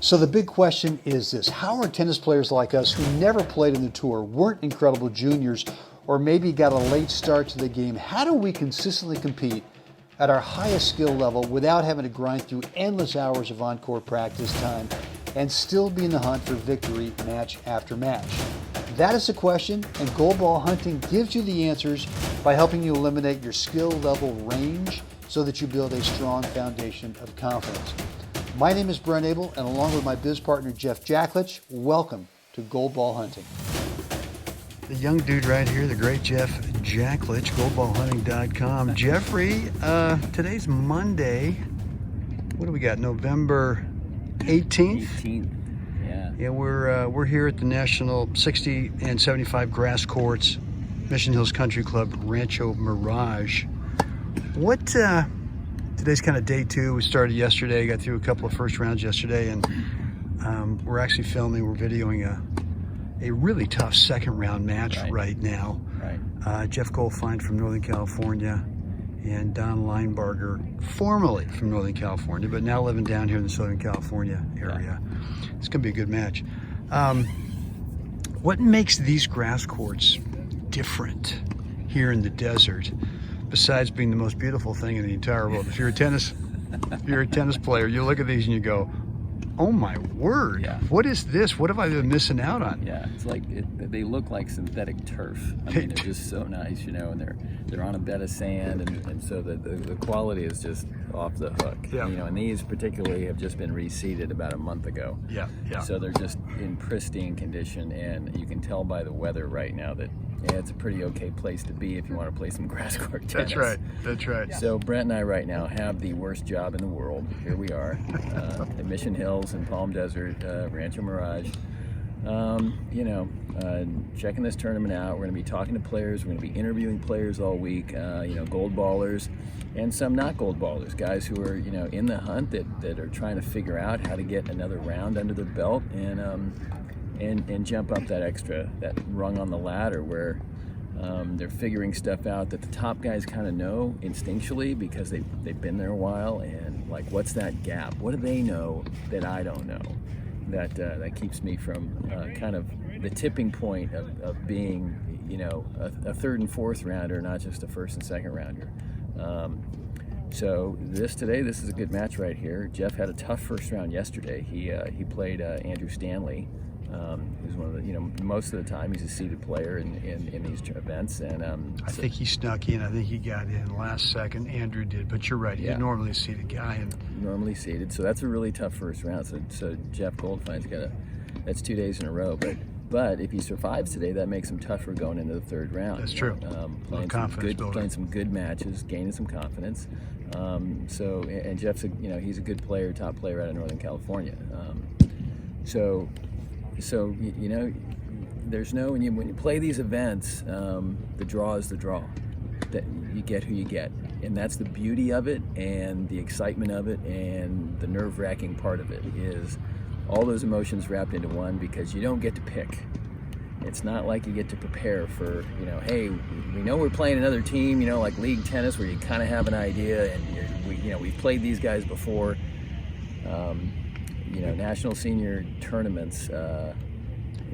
So the big question is this: how are tennis players like us who never played in the tour, weren't incredible juniors, or maybe got a late start to the game, how do we consistently compete at our highest skill level without having to grind through endless hours of on-court practice time and still be in the hunt for victory match after match? That is the question, and gold ball hunting gives you the answers by helping you eliminate your skill level range so that you build a strong foundation of confidence. My name is Brent Abel, and along with my biz partner Jeff Jacklich, welcome to Gold Ball Hunting. The young dude right here, the great Jeff Jacklich, goldballhunting.com. Jeffrey, today's Monday. What do we got? November 18th? 18th, yeah. Yeah, we're here at the National 60 and 75 Grass Courts, Mission Hills Country Club, Rancho Mirage. What, today's kind of day two. We started yesterday, got through a couple of first rounds yesterday, and we're actually filming, we're videoing a really tough second round match right now. Right. Jeff Goldfein from Northern California and Don Linebarger, formerly from Northern California, but now living down here in the Southern California area. Yeah. It's gonna be a good match. What makes these grass courts different here in the desert, besides being the most beautiful thing in the entire world? If you're a tennis player, you look at these and you go, oh my word, yeah. What is this? What have I been missing out on? Yeah, it's like, they look like synthetic turf. I mean, they're just so nice, you know, and they're on a bed of sand, and so the quality is just off the hook. Yeah. You know, and these particularly have just been reseeded about a month ago. Yeah, yeah. So they're just in pristine condition, and you can tell by the weather right now that it's a pretty okay place to be if you want to play some grass court tennis. That's right, that's right. So Brent and I right now have the worst job in the world. Here we are at Mission Hills in Palm Desert, Rancho Mirage. Checking this tournament out. We're going to be talking to players. We're going to be interviewing players all week. Gold ballers and some not gold ballers, guys who are in the hunt that are trying to figure out how to get another round under their belt and jump up that rung on the ladder where they're figuring stuff out that the top guys kind of know instinctually because they've been there a while, and like, what's that gap? What do they know that I don't know? That keeps me from kind of the tipping point of being a third and fourth rounder, not just a first and second rounder. So this is a good match right here. Jeff had a tough first round yesterday. He played Andrew Stanley. He's one of the, most of the time he's a seeded player in these events, and I think he snuck in. I think he got in last second. Andrew did, but you're right. He's normally a seeded guy, and normally seeded. So that's a really tough first round. So Jeff Goldfein's that's 2 days in a row. But if he survives today, that makes him tougher going into the third round. That's true. Playing some good matches, gaining some confidence. And Jeff's he's a good player, top player out of Northern California. So there's when you play these events, the draw is the draw. That you get who you get, and that's the beauty of it, and the excitement of it, and the nerve-wracking part of it is all those emotions wrapped into one, because you don't get to pick. It's not like you get to prepare for, hey, we know we're playing another team, like league tennis, where you kind of have an idea, and we've played these guys before. National senior tournaments,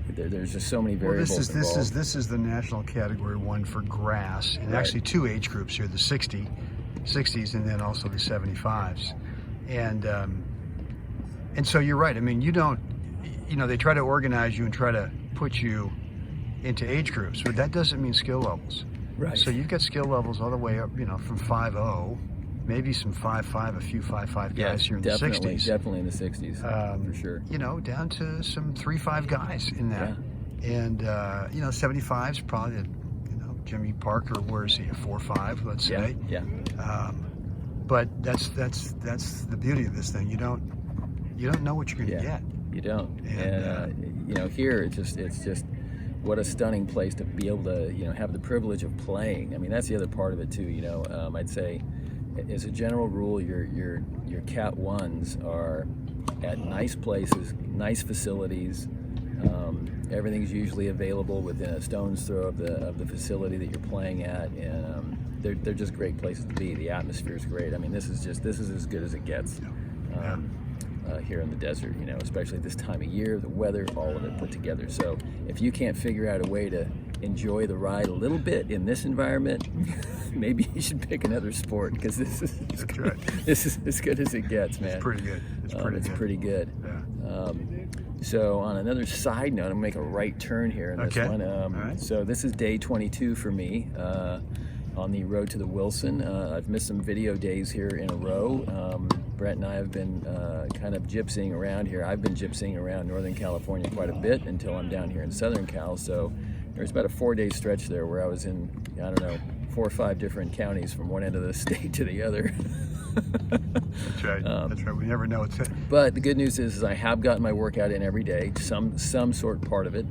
there's just so many variables involved. This is the national category one for grass, and actually two age groups here: the 60s, and then also the 75s. And so you're right. I mean, you don't, they try to organize you and try to put you into age groups, but that doesn't mean skill levels. Right. So you've got skill levels all the way up, from 5.0. Maybe some 5.5, a few 5.5 guys here in the 60s. Definitely in the 60s, for sure. Down to some 3.5 guys in that. Yeah. And, 75's probably, Jimmy Parker, where is he, a 4.5, let's say. Yeah. But that's the beauty of this thing. You don't know what you're going to get. You don't. And here it's just what a stunning place to be able to, have the privilege of playing. I mean, that's the other part of it too, I'd say, as a general rule, your Cat 1s are at nice places, nice facilities. Everything's usually available within a stone's throw of the facility that you're playing at, and they're just great places to be. The atmosphere is great. I mean, this is as good as it gets. here in the desert, you know, especially this time of year, the weather, all of it put together. So if you can't figure out a way to enjoy the ride a little bit in this environment, maybe you should pick another sport, because this is this is as good as it gets, man. It's pretty good. It's pretty good. Yeah. So on another side note, I'm gonna make a right turn here in this one. Right. So this is day 22 for me on the road to the Wilson. I've missed some video days here in a row. Brent and I have been kind of gypsying around here. I've been gypsying around Northern California quite a bit until I'm down here in Southern Cal. So there's about a 4-day stretch there where I was in, I don't know, 4 or 5 different counties from one end of the state to the other. That's right. That's right. We never know. But the good news is I have gotten my workout in every day, some sort part of it.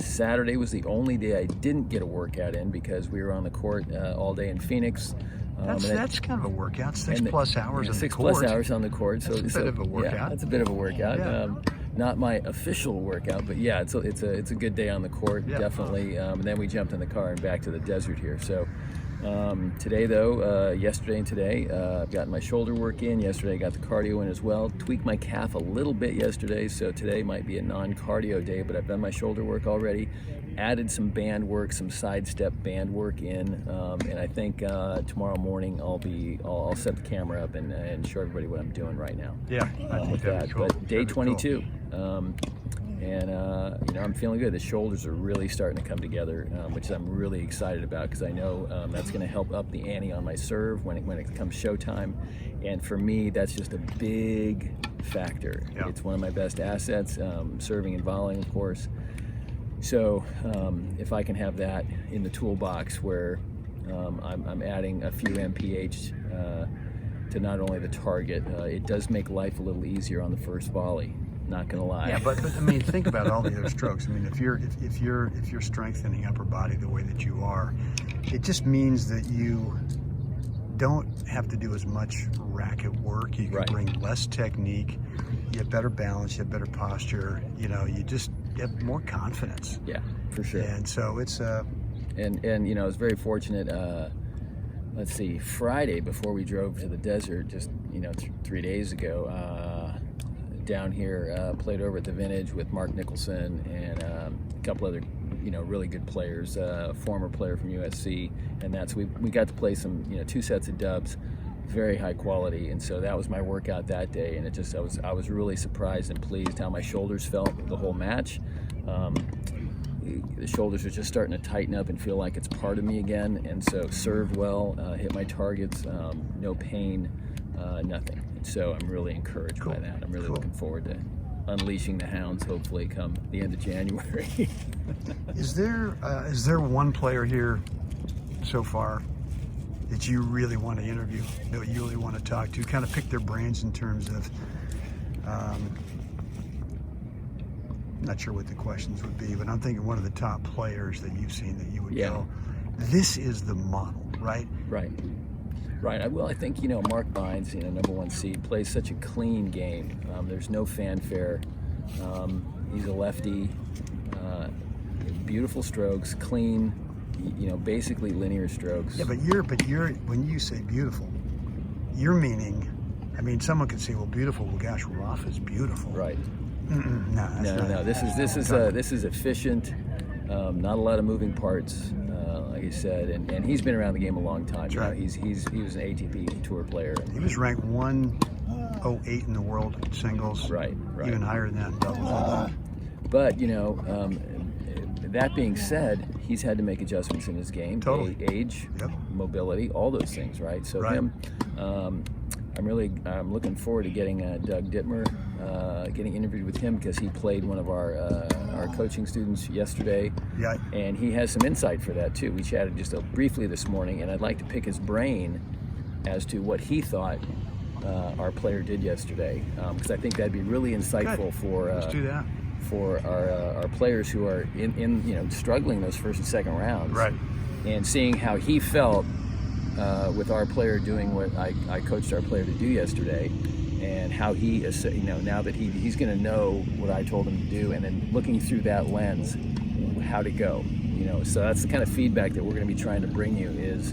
Saturday was the only day I didn't get a workout in because we were on the court all day in Phoenix. That's kind of a workout. 6+ hours on the court. 6+ hours on the court. So that's a bit of a workout. Yeah, that's a bit of a workout. Yeah. Not my official workout, but yeah, it's a good day on the court, definitely. And then we jumped in the car and back to the desert here. So today, though, yesterday and today, I've gotten my shoulder work in. Yesterday, I got the cardio in as well. Tweaked my calf a little bit yesterday, so today might be a non-cardio day, but I've done my shoulder work already. Added some band work, some sidestep band work in, and I think tomorrow morning I'll set the camera up and show everybody what I'm doing right now. Yeah, I think with that'd that. be cool. But day That'd be 22. And you know, I'm feeling good. The shoulders are really starting to come together, which I'm really excited about, because I know that's going to help up the ante on my serve when it comes showtime. And for me, that's just a big factor. Yeah. It's one of my best assets, serving and volleying, of course. So if I can have that in the toolbox where I'm adding a few mph to not only the target, it does make life a little easier on the first volley. Not gonna lie. Yeah, but I mean, think about all the other strokes. I mean, if you're strengthening upper body the way that you are, it just means that you don't have to do as much racket work. You can bring less technique. You have better balance. You have better posture. You know, you have more confidence. Yeah, for sure. And so it's and you know, I was very fortunate. Let's see, Friday before we drove to the desert, just 3 days ago. Down here, played over at the Vintage with Mark Nicholson and a couple other, really good players. A former player from USC, and we got to play some, 2 sets of dubs, very high quality. And so that was my workout that day, and I was really surprised and pleased how my shoulders felt the whole match. The shoulders are just starting to tighten up and feel like it's part of me again. And so served well, hit my targets, no pain, nothing. So I'm really encouraged by that. I'm really looking forward to unleashing the hounds, hopefully come the end of January. Is there one player here so far that you really want to interview, that you really want to talk to, kind of pick their brains in terms of, I'm not sure what the questions would be, but I'm thinking one of the top players that you've seen that you would go, this is the model, right? Right. Well, I think, Mark Vines, #1 seed, plays such a clean game. There's no fanfare. He's a lefty. Beautiful strokes, clean, basically linear strokes. Yeah, but you're when you say beautiful, you're meaning, I mean, someone could say, well, beautiful, well, gosh, Roth is beautiful. Right. No. This is efficient. Not a lot of moving parts. Like you said, and he's been around the game a long time. Right. He was an ATP tour player. He was ranked 108 in the world singles. Right. Even higher than that in doubles. But that being said, he's had to make adjustments in his game. Totally. Age, mobility, all those things. Right. So him, I'm looking forward to getting Doug Dittmer, getting interviewed with him, because he played one of our coaching students yesterday. Yeah. And he has some insight for that too. We chatted just briefly this morning, and I'd like to pick his brain as to what he thought our player did yesterday, because I think that'd be really insightful for Let's do that. For our players who are in struggling those first and second rounds. Right. And seeing how he felt with our player doing what I coached our player to do yesterday, and how he is, now that he's going to know what I told him to do, and then looking through that lens, how to go. So that's the kind of feedback that we're going to be trying to bring you is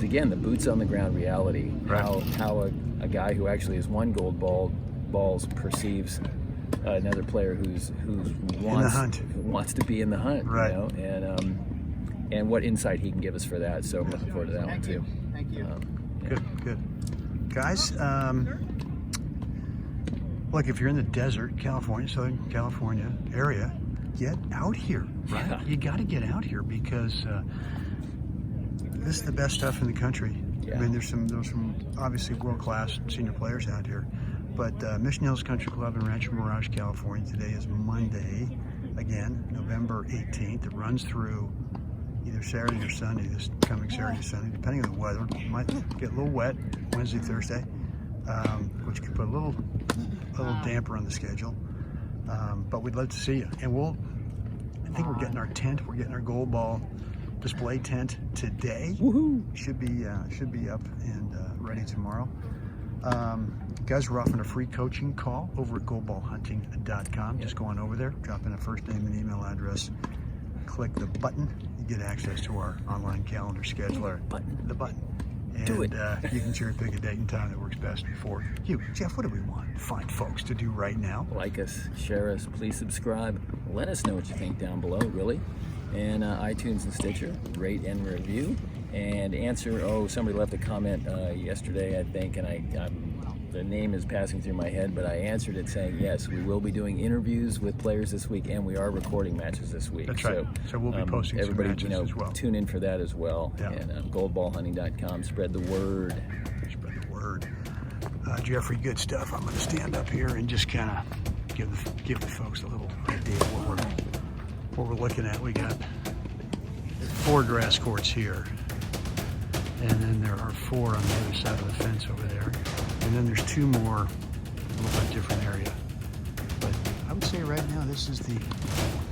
again the boots on the ground reality. Right. How a guy who actually has won gold ball balls perceives another player who wants to be in the hunt, right? You know, and what insight he can give us for that. So I'm looking forward to that one too. Thank you. Yeah. Good. Guys, look, if you're in the desert, California, Southern California area, get out here, right? Yeah. You got to get out here because this is the best stuff in the country. Yeah. I mean, there's some obviously world-class senior players out here, but Mission Hills Country Club in Rancho Mirage, California. Today is Monday, again, November 18th. It runs through either Saturday or Sunday, this coming Saturday or Sunday, depending on the weather. It might get a little wet Wednesday, Thursday, which could put a little damper on the schedule. But we'd love to see you. And I think we're getting our tent. We're getting our gold ball display tent today. Woohoo! Should be up and ready tomorrow. Guys, we're offering a free coaching call over at goldballhunting.com. Just go on over there, drop in a first name and email address, click the button, you get access to our online calendar scheduler. The button. And Do it. You can cherry pick a date and time that works best for you. Jeff, what do we want fine folks to do right now? Like us, share us, please subscribe. Let us know what you think down below, really. And iTunes and Stitcher, rate and review. And answer, somebody left a comment yesterday, I think, and the name is passing through my head, but I answered it saying, yes, we will be doing interviews with players this week, and we are recording matches this week. That's right. So we'll be posting some matches as well. Tune in for that as well. Yeah. And goldballhunting.com, spread the word. Spread the word. Jeffrey, good stuff. I'm going to stand up here and just kind of give the folks a little idea of what we're looking at. We got 4 grass courts here, and then there are 4 on the other side of the fence over there, and then there's 2 more, a little bit different area. But I would say right now this is the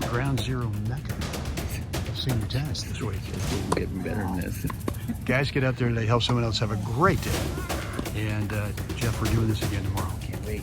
ground zero mecca of senior tennis this week. We're getting better than this. Guys, get out there today, help someone else have a great day. And Jeff, we're doing this again tomorrow. Can't wait.